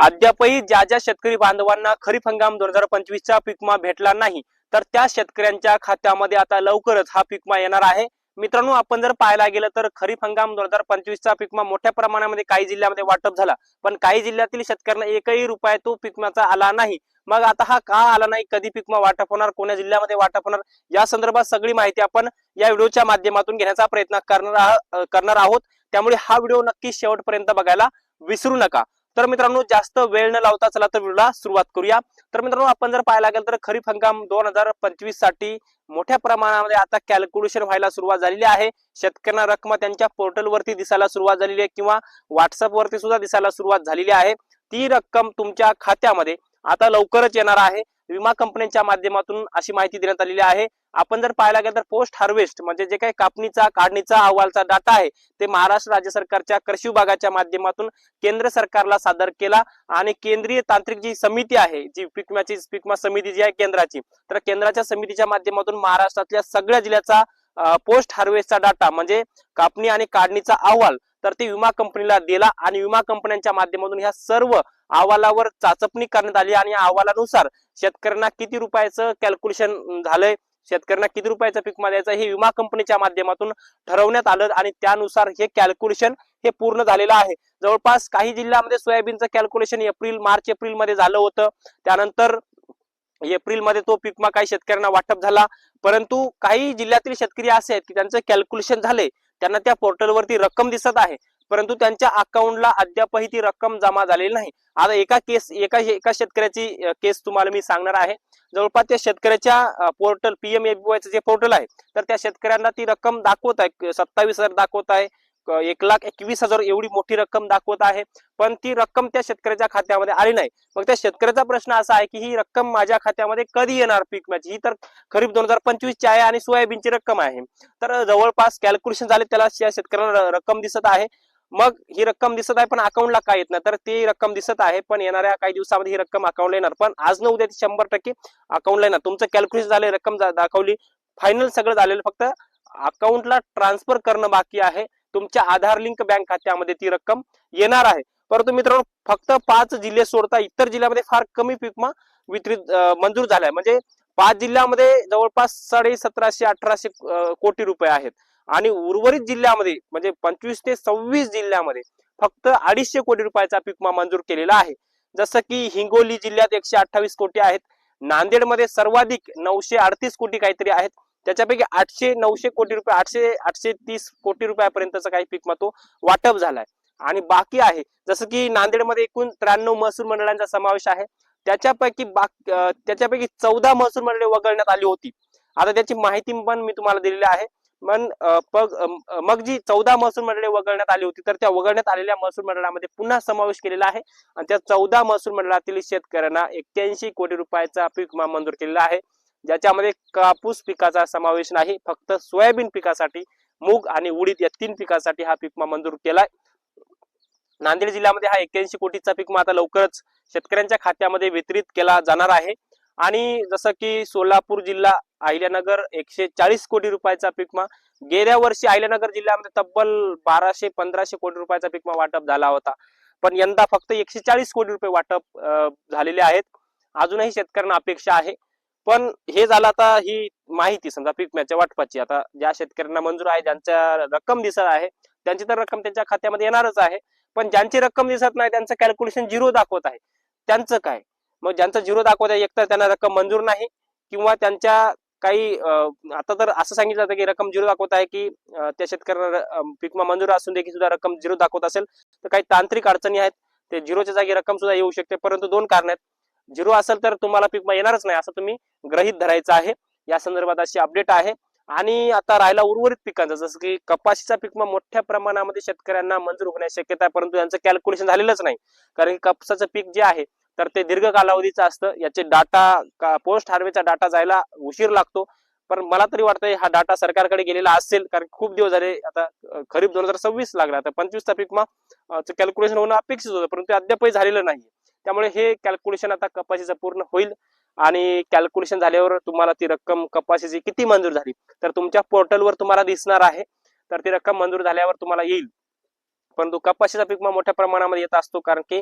अद्यापही ज्या शेतकरी बांधवांना खरीप हंगाम 2025चा पीक विमा भेटला नाही, तर त्या शेतकऱ्यांच्या खात्यामध्ये आता लवकरच हा पीक विमा येणार आहे। मित्रांनो, आपण जर पाहायला गेलं तर खरीप हंगाम 2025चा पीक विमा मोठ्या प्रमाणामध्ये काही जिल्ह्यामध्ये वाटप झाला, पण काही जिल्ह्यातील शेतकऱ्यांना एकही रुपया तो पीक विम्याचा आला नाही। मग आता हा का आला नाही, कधी पीक विमा वाटप होणार, कोणत्या जिल्ह्यामध्ये वाटप होणार, या संदर्भात सगळी माहिती आपण या व्हिडिओच्या माध्यमातून घेण्याचा प्रयत्न करणार आहोत। त्यामुळे हा व्हिडिओ नक्की शेवटपर्यंत बघायला विसरू नका। तर मित्रांनो, जास्त वेळ न लावता चला तर व्हिडिओला सुरुवात करूया। तर मित्रांनो, आपण जर पाहायला गेलं तर खरीप हंगाम 2025 साठी मोठ्या प्रमाणामध्ये आता कॅल्क्युलेशन व्हायला सुरुवात झालेली आहे। शेतकऱ्यांना रक्कम त्यांच्या पोर्टलवरती दिसायला सुरुवात झालेली आहे किंवा व्हॉट्सअप वरती सुद्धा दिसायला सुरुवात झालेली आहे। ती रक्कम तुमच्या खात्यामध्ये आता लवकरच येणार आहे। विमा कंपन्यांच्या माध्यमातून अशी माहिती देण्यात आलेली आहे। आपण जर पाहायला गेलं तर पोस्ट हार्वेस्ट म्हणजे जे काही कापणीचा काढणीचा अहवालचा डाटा आहे ते महाराष्ट्र राज्य सरकारच्या कृषी विभागाच्या माध्यमातून केंद्र सरकारला सादर केला आणि केंद्रीय तांत्रिक जी समिती आहे, जी पीक विमा समिती जी आहे केंद्राची, तर केंद्राच्या समितीच्या माध्यमातून महाराष्ट्रातल्या सगळ्या जिल्ह्याचा पोस्ट हार्वेस्टचा डाटा म्हणजे कापणी आणि काढणीचा अहवाल तर ते विमा कंपनीला दिला आणि विमा कंपन्यांच्या माध्यमातून ह्या सर्व अहवालावर चाचपणी करण्यात आली आणि या अहवालानुसार शेतकऱ्यांना किती रुपयाचं कॅल्क्युलेशन झालंय, शेतकऱ्यांना किती रुपयाचं पीक विमा द्यायचं हे विमा कंपनीच्या माध्यमातून ठरवण्यात आलं आणि त्यानुसार हे कॅल्क्युलेशन हे पूर्ण झालेलं आहे। जवळपास काही जिल्ह्यामध्ये सोयाबीनचं कॅल्क्युलेशन मार्च एप्रिल मध्ये झालं होतं, त्यानंतर एप्रिल मध्ये तो पीक विमा काही शेतकऱ्यांना वाटप झाला, परंतु काही जिल्ह्यातील शेतकरी असे आहेत की त्यांचं कॅल्क्युलेशन झाले, त्यांना त्या पोर्टलवरती रक्कम दिसत आहे, परंतु त्यांच्या अकाउंटला अद्यापही ती रक्कम जमा झालेली नाही। आता एका शेतकऱ्याची केस तुम्हाला मी सांगणार आहे। जवळपास त्या शेतकऱ्याच्या पोर्टल PMFBY जे पोर्टल आहे तर त्या शेतकऱ्यांना ती रक्कम दाखवत आहे 27,000 दाखवत आहे, 1,21,000 एवढी मोठी रक्कम दाखवत आहे, पण ती रक्कम त्या शेतकऱ्याच्या खात्यामध्ये आली नाही। मग त्या शेतकऱ्याचा प्रश्न असा आहे की ही रक्कम माझ्या खात्यामध्ये कधी येणार पीक विम्याची, ही तर खरीप 2025 ची आहे आणि सोयाबीनची रक्कम आहे। तर जवळपास कॅल्क्युलेशन झाले, त्याला शेतकऱ्याला रक्कम दिसत आहे, मग ही रक्कम दिसत आहे पण अकाउंटला काय येत नाही, तर ती रक्कम दिसत आहे पण येणाऱ्या काही दिवसामध्ये ही रक्कम अकाउंटला येणार, पण आज न उद्या 100% अकाउंटला येणार। तुमचं कॅल्क्युलेशन झाले, रक्कम दाखवली, फायनल सगळं झालेलं, फक्त अकाउंटला ट्रान्सफर करणं बाकी आहे। तुमच्या आधार लिंक बँक खात्यामध्ये ती रक्कम येणार आहे। परंतु मित्रांनो, फक्त 5 जिल्हे सोडता इतर जिल्ह्यामध्ये फार कमी पीक विमा मंजूर झालाय, म्हणजे 5 जिल्ह्यामध्ये जवळपास 1750-1800 कोटी रुपये आहेत आणि उर्वरित जिल्ह्यामध्ये म्हणजे 25 ते 26 जिल्ह्यामध्ये फक्त 250 कोटी रुपयाचा पीक विमा मंजूर केलेला आहे। जसं की हिंगोली जिल्ह्यात 128 कोटी आहेत, नांदेडमध्ये सर्वाधिक 938 कोटी काहीतरी आहेत, त्याच्यापैकी 800-900 कोटी रुपये 830 कोटी रुपयापर्यंतचा काही पीक विमा तो वाटप झालाय। आणि बाकी आहे जसं की नांदेडमध्ये एकूण 93 महसूल मंडळांचा समावेश आहे, त्याच्यापैकी 14 महसूल मंडळे वगळण्यात आली होती। आता त्याची माहिती पण मी तुम्हाला दिलेली आहे। मग जी 14 महसूल मंडळे वगळण्यात आली होती तर त्या वगळण्यात आलेल्या महसूल मंडळामध्ये पुन्हा समावेश केलेला आहे आणि त्या 14 महसूल मंडळातील शेतकऱ्यांना 81 कोटी रुपयाचा पीक विमा मंजूर केलेला आहे, ज्याच्यामध्ये कापूस पिकाचा समावेश नाही, फक्त सोयाबीन पिकासाठी, मूग आणि उडीद या 3 पिकासाठी हा पीक विमा मंजूर केलाय। नांदेड जिल्ह्यामध्ये हा 81 कोटीचा पीक विमा आता लवकरच शेतकऱ्यांच्या खात्यामध्ये वितरित केला जाणार आहे। आणि जसं की सोलापूर जिल्हा अहिल्यानगर 140 कोटी रुपयाचा पीक विमा, गेल्या वर्षी अहिल्यानगर जिल्ह्यामध्ये तब्बल 1200-1500 कोटी रुपयाचा पीक विमा वाटप झाला होता, पण यंदा फक्त 140 कोटी रुपये वाटप झालेले आहेत। अजूनही शेतकऱ्यांना अपेक्षा आहे, पण हे झालं आता ही माहिती समजा पीक विम्याच्या वाटपाची। आता ज्या शेतकऱ्यांना मंजूर आहे, ज्यांच्या रक्कम दिसत आहे, त्यांची तर रक्कम त्यांच्या खात्यामध्ये येणारच आहे, पण ज्यांची रक्कम दिसत नाही त्यांचं कॅल्क्युलेशन 0 दाखवत आहे, त्यांचं काय? मग ज्यांचं 0 दाखवत आहे, एकतर त्यांना रक्कम मंजूर नाही किंवा त्यांच्या काही आता तर असं सांगितलं जातं की रक्कम 0 दाखवत आहे की त्या शेतकऱ्यांना पीक विमा मंजूर असून देखील सुद्धा रक्कम 0 दाखवत असेल तर काही तांत्रिक अडचणी आहेत, ते 0च्या जागी रक्कम सुद्धा येऊ शकते, परंतु 2 कारण आहेत। 0 असेल तर तुम्हाला पीक विमा येणारच नाही असं तुम्ही गृहीत धरायचं आहे। या संदर्भात अशी अपडेट आहे। आणि आता राहिला उर्वरित पिकांचा, जसं की कपाशीचा पीक विमा मोठ्या प्रमाणामध्ये शेतकऱ्यांना मंजूर होण्याची शक्यता आहे, परंतु यांचं कॅल्क्युलेशन झालेलंच नाही, कारण की कापसाचं पीक जे आहे तर ते दीर्घ कालावधीचं असतं, याचे डाटा पोस्ट हार्वेस्टचा डाटा जायला उशीर लागतो। पण मला तरी वाटतंय हा डाटा सरकारकडे गेलेला असेल, कारण खूप दिवस झाले, आता खरीप 2026 लागला, तर 25चा पीक विमा कॅल्क्युलेशन होणं अपेक्षित होतं, परंतु अद्यापही झालेलं नाही। त्यामुळे हे कॅल्क्युलेशन आता कपाशीचं पूर्ण होईल आणि कॅल्क्युलेशन झाल्यावर तुम्हाला ती रक्कम कपाशीची किती मंजूर झाली तर तुमच्या पोर्टलवर तुम्हाला दिसणार आहे, तर ती रक्कम मंजूर झाल्यावर तुम्हाला येईल। परंतु कपाशीचा पीक विमा मोठ्या प्रमाणामध्ये येत असतो, कारण की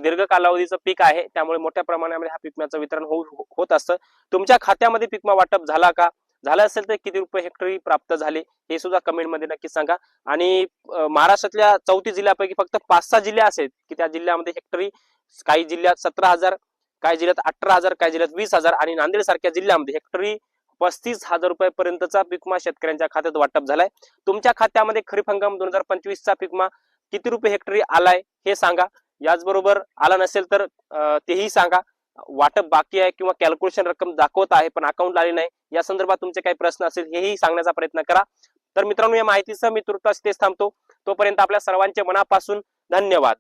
दीर्घ कालावधीचं पीक आहे, त्यामुळे मोठ्या प्रमाणामध्ये हा पीक विम्याचं वितरण होत असतं. तुमच्या खात्यामध्ये पीक विमा वाटप झाला का? झालं असेल तर किती रुपये हेक्टरी प्राप्त झाले हे सुद्धा कमेंटमध्ये नक्की सांगा. आणि महाराष्ट्रातल्या 34 जिल्ह्यापैकी फक्त 5-6 जिल्हे असे की त्या जिल्ह्यामध्ये हेक्टरी काही जिल्ह्यात 17,000, काही जिल्ह्यात 18,000, काही जिल्ह्यात 20,000 आणि नांदेड सारख्या जिल्ह्यामध्ये हेक्टरी 35,000 रुपयापर्यंतचा पीक विमा शेतकऱ्यांच्या खात्यात वाटप झालाय. तुमच्या खात्यामध्ये खरीप हंगाम 2025चा पीक विमा किती रुपये हेक्टरी आलाय हे सांगा. याचबरोबर आला नसेल तर तेही सांगा. वाटप बाकी आहे किंवा कॅल्क्युलेशन रक्कम दाखवत आहे पण अकाउंटला आली नाही, या संदर्भात तुमचे काही प्रश्न असेल हेही सांगण्याचा प्रयत्न करा. तर मित्रांनो, या माहितीसह मी तुर्तास तेच थांबतो. तोपर्यंत आपल्या सर्वांचे मनापासून धन्यवाद.